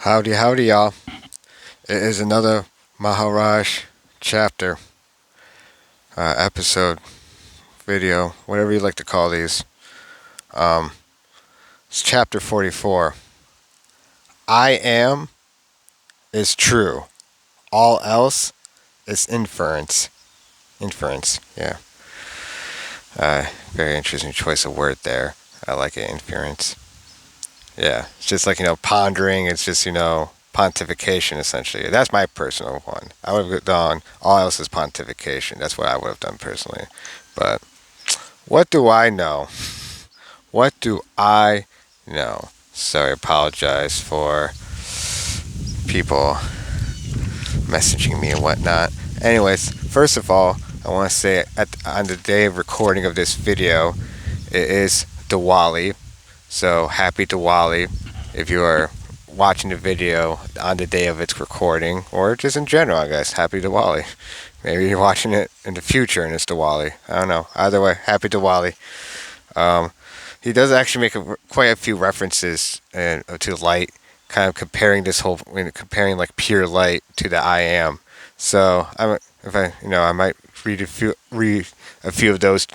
Howdy, howdy, y'all. It is another Maharaj chapter, episode, video, whatever you like to call these. Um, it's chapter 44. I am is true. All else is inference. Inference, yeah. Very interesting choice of word there. I like it, inference. Yeah, it's just like, pondering. It's just, pontification, essentially. That's my personal one. I would have done all else is pontification. That's what I would have done personally. But what do I know? What do I know? So I apologize for people messaging me and whatnot. Anyways, first of all, I want to say on the day of recording of this video, it is Diwali. So happy Diwali if you are watching the video on the day of its recording, or just in general, I guess. Happy Diwali. Maybe you're watching it in the future and it's Diwali. I don't know. Either way, happy Diwali. He does actually make quite a few references to light, kind of comparing comparing like pure light to the I am. So I might read a few of those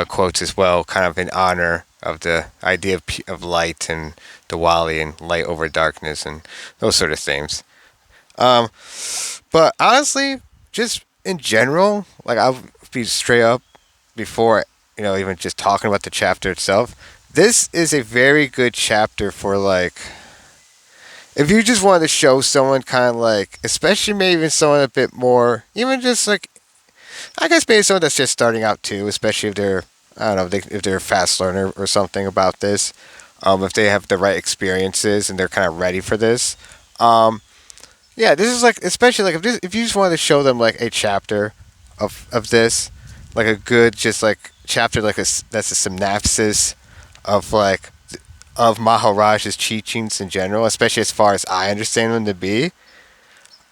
quotes as well, kind of in honor of the idea of light and Diwali and light over darkness and those sort of things. Um, but honestly, just in general, like I'll be straight up before even just talking about the chapter itself. This is a very good chapter for like if you just wanted to show someone kind of like, especially maybe even someone a bit more, even just like I guess maybe someone that's just starting out too, especially if they're I don't know if they're a fast learner or something about this. If they have the right experiences and they're kind of ready for this. Um, yeah, this is like especially like if you just wanted to show them like a chapter of this, like a good just like chapter like that's a synopsis of like of Maharaj's teachings in general, especially as far as I understand them to be.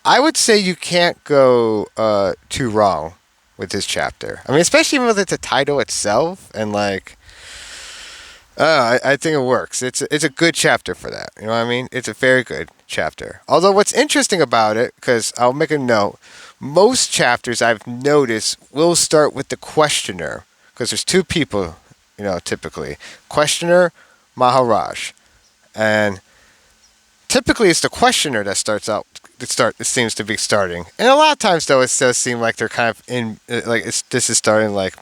I would say you can't go too wrong with this chapter. I mean, especially with the title itself, and like, I think it works. It's a good chapter for that. You know what I mean? It's a very good chapter. Although what's interesting about it, because I'll make a note, most chapters I've noticed will start with the questioner, because there's two people, typically questioner, Maharaj, and typically it's the questioner that starts out it seems to be starting, and a lot of times though it does seem like they're kind of in like this is starting like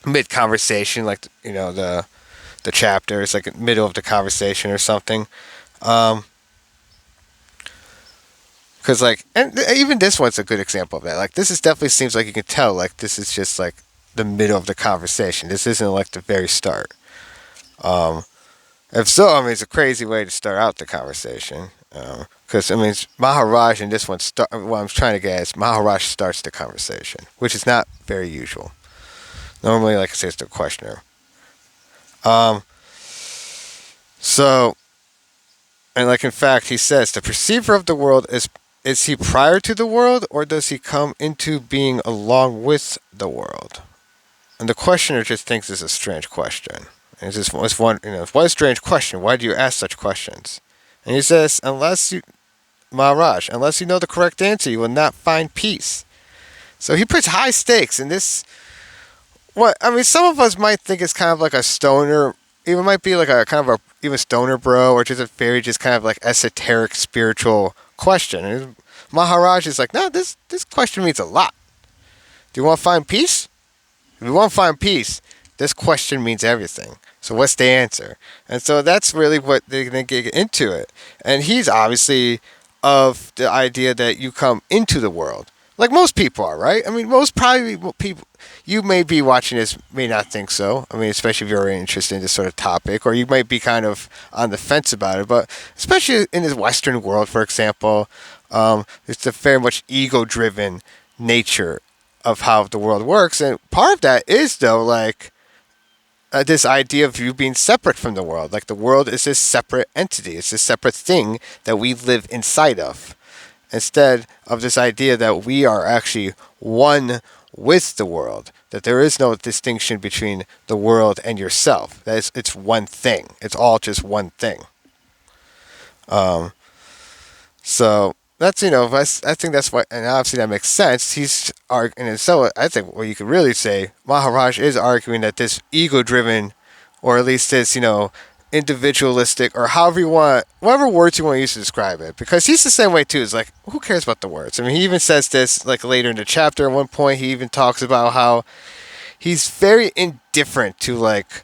mid conversation, like the chapter is like middle of the conversation or something. um because like, and even this one's a good example of that. Like this is definitely seems like you can tell like this is just like the middle of the conversation. This isn't like the very start. um If so, I mean, it's a crazy way to start out the conversation. Because, I mean, it's Maharaj and this one, what I'm trying to get is Maharaj starts the conversation, which is not very usual. Normally, like I say, it's the questioner. Um, so, and like in fact, he says, the perceiver of the world is he prior to the world, or does he come into being along with the world? And the questioner just thinks it's a strange question. And it's one, what a strange question. Why do you ask such questions? And he says, Maharaj, unless you know the correct answer, you will not find peace. So he puts high stakes in this. What I mean, some of us might think it's kind of like a stoner, even might be like a kind of a even stoner bro, or just a very just kind of like esoteric spiritual question. And Maharaj is like, no, this question means a lot. Do you want to find peace? If you want to find peace, this question means everything. So what's the answer? And so that's really what they're going to get into it. And he's obviously of the idea that you come into the world. Like most people are, right? I mean, most probably people, you may be watching this, may not think so. I mean, especially if you're interested in this sort of topic, or you might be kind of on the fence about it. But especially in this Western world, for example, it's a very much ego-driven nature of how the world works. And part of that is, though, like, this idea of you being separate from the world. Like the world is this separate entity. It's this separate thing that we live inside of. Instead of this idea that we are actually one with the world. That there is no distinction between the world and yourself. It's one thing. It's all just one thing. Um, So that's I think that's what, and obviously that makes sense. He's arguing, and so I think what you could really say, Maharaj is arguing that this ego-driven, or at least this individualistic, or however you want, whatever words you want to use to describe it, because he's the same way too. It's like, who cares about the words? I mean, he even says this like later in the chapter. At one point, he even talks about how he's very indifferent to like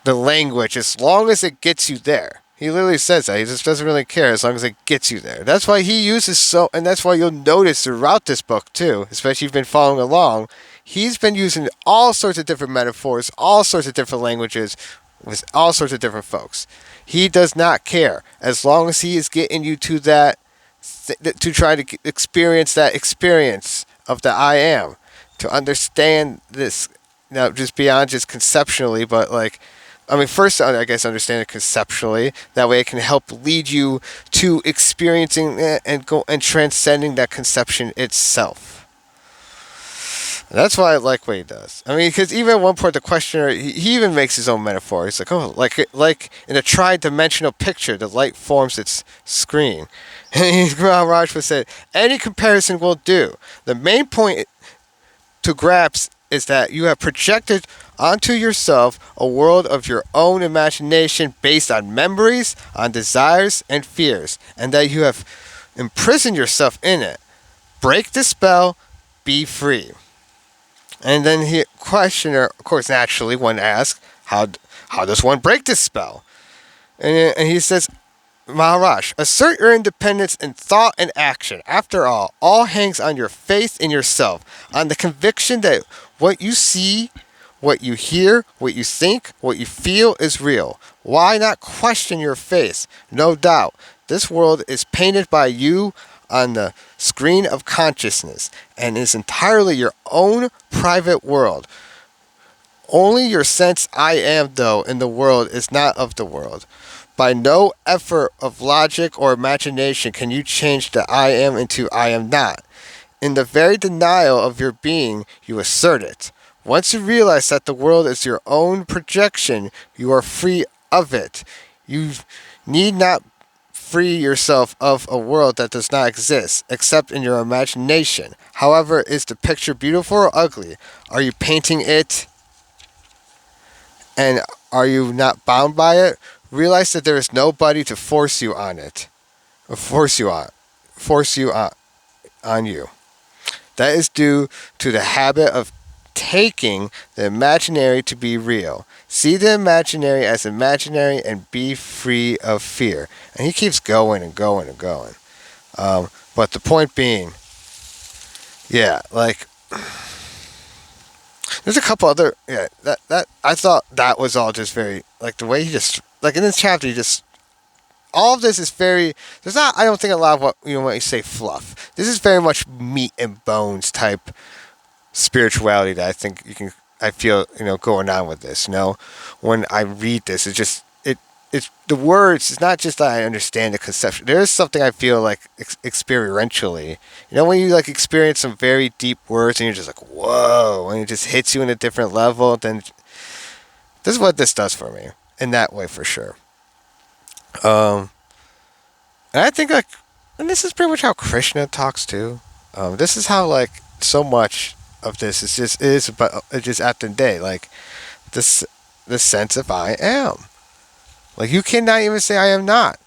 the language as long as it gets you there. He literally says that. He just doesn't really care as long as it gets you there. That's why he uses and that's why you'll notice throughout this book too, especially if you've been following along, he's been using all sorts of different metaphors, all sorts of different languages, with all sorts of different folks. He does not care as long as he is getting you to that, to try to experience that experience of the I am, to understand this. Now, just beyond just conceptually, but like, I mean, first, I guess, understand it conceptually. That way, it can help lead you to experiencing it and transcending that conception itself. That's why I like what he does. I mean, because even at one point, the questioner, he even makes his own metaphor. He's like, oh, like in a tri-dimensional picture, the light forms its screen. And Maharaj would say, any comparison will do. The main point to grasp is that you have projected onto yourself a world of your own imagination based on memories, on desires, and fears, and that you have imprisoned yourself in it. Break the spell, be free. And then he questioner, of course, naturally, one asks, how does one break this spell? And he says, Maharaj, assert your independence in thought and action. After all hangs on your faith in yourself, on the conviction that what you see, what you hear, what you think, what you feel is real. Why not question your faith? No doubt, this world is painted by you on the screen of consciousness and is entirely your own private world. Only your sense I am, though, in the world is not of the world. By no effort of logic or imagination can you change the I am into I am not. In the very denial of your being, you assert it. Once you realize that the world is your own projection, you are free of it. You need not free yourself of a world that does not exist, except in your imagination. However, is the picture beautiful or ugly? Are you painting it? And are you not bound by it? Realize that there is nobody to force you on it, or force you on you. That is due to the habit of taking the imaginary to be real. See the imaginary as imaginary and be free of fear. And he keeps going and going and going. But the point being, yeah, like, there's a couple other, yeah, that I thought that was all just very, like, the way he just, like, in this chapter, he just, all of this is very, there's not, I don't think, a lot of what you say fluff. This is very much meat and bones type spirituality that I think I feel, going on with this, when I read this, it's the words. It's not just that I understand the conception. There is something I feel like experientially. When you like experience some very deep words and you're just like, whoa, and it just hits you in a different level. Then this is what this does for me in that way for sure. And I think and this is pretty much how Krishna talks too. This is how like so much of this is about it's just at the day like the sense of I am. Like, you cannot even say I am not.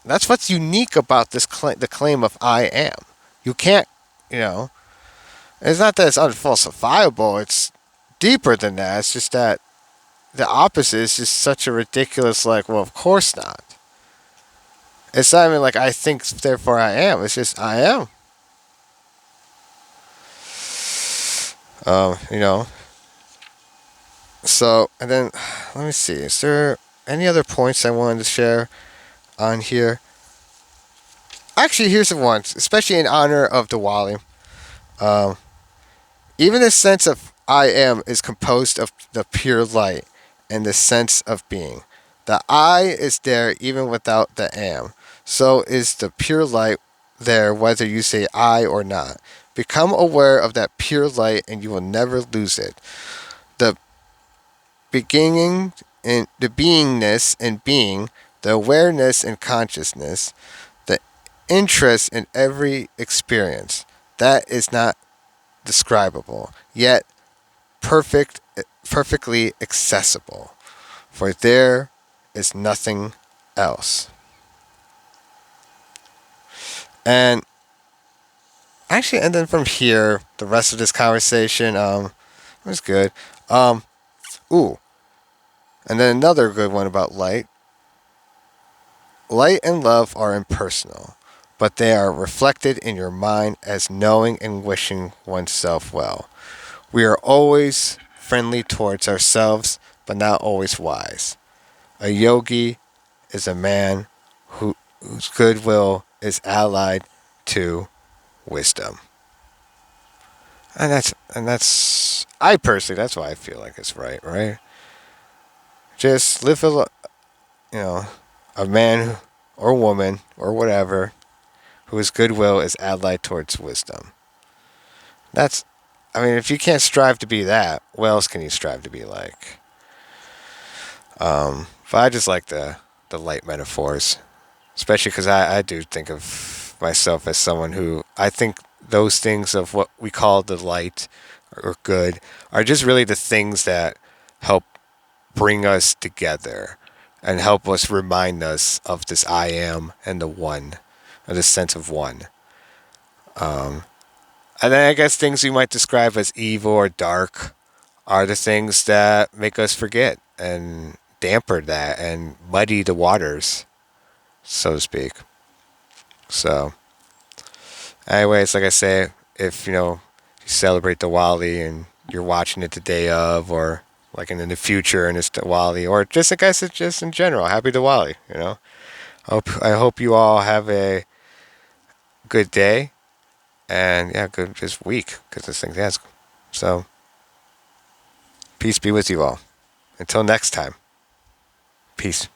That's what's unique about the claim of I am. You can't, it's not that it's unfalsifiable. It's deeper than that. It's just that the opposite is just such a ridiculous, like, well, of course not. It's not even like I think, therefore I am. It's just I am. You know. So, and then, let me see. Is there any other points I wanted to share on here? Actually, here's the ones, especially in honor of Diwali. Even the sense of I am is composed of the pure light and the sense of being. The I is there even without the am. So is the pure light there whether you say I or not. Become aware of that pure light and you will never lose it. The beginning and the beingness and being, the awareness and consciousness, the interest in every experience that is not describable, yet perfectly accessible, for there is nothing else. And actually, and then from here, the rest of this conversation, was good. Um, ooh, and then another good one about light. Light and love are impersonal, but they are reflected in your mind as knowing and wishing oneself well. We are always friendly towards ourselves, but not always wise. A yogi is a man whose goodwill is allied to wisdom. And that's I personally, that's why I feel like it's right, right? Just live you know, a man or woman or whatever whose goodwill is allied towards wisdom. That's, I mean, if you can't strive to be that, what else can you strive to be like? But I just like the light metaphors, especially because I do think of myself as someone who I think those things of what we call the light or good are just really the things that help bring us together and help us remind us of this I am and the one, of this sense of one. And then I guess things we might describe as evil or dark are the things that make us forget and damper that and muddy the waters, so to speak. So, anyways, like I say, if you celebrate Diwali and you're watching it the day of, or like in the future and it's Diwali, or just I guess it's just in general, Happy Diwali. I hope you all have a good day and yeah, good just week because this thing has. So, peace be with you all. Until next time, peace.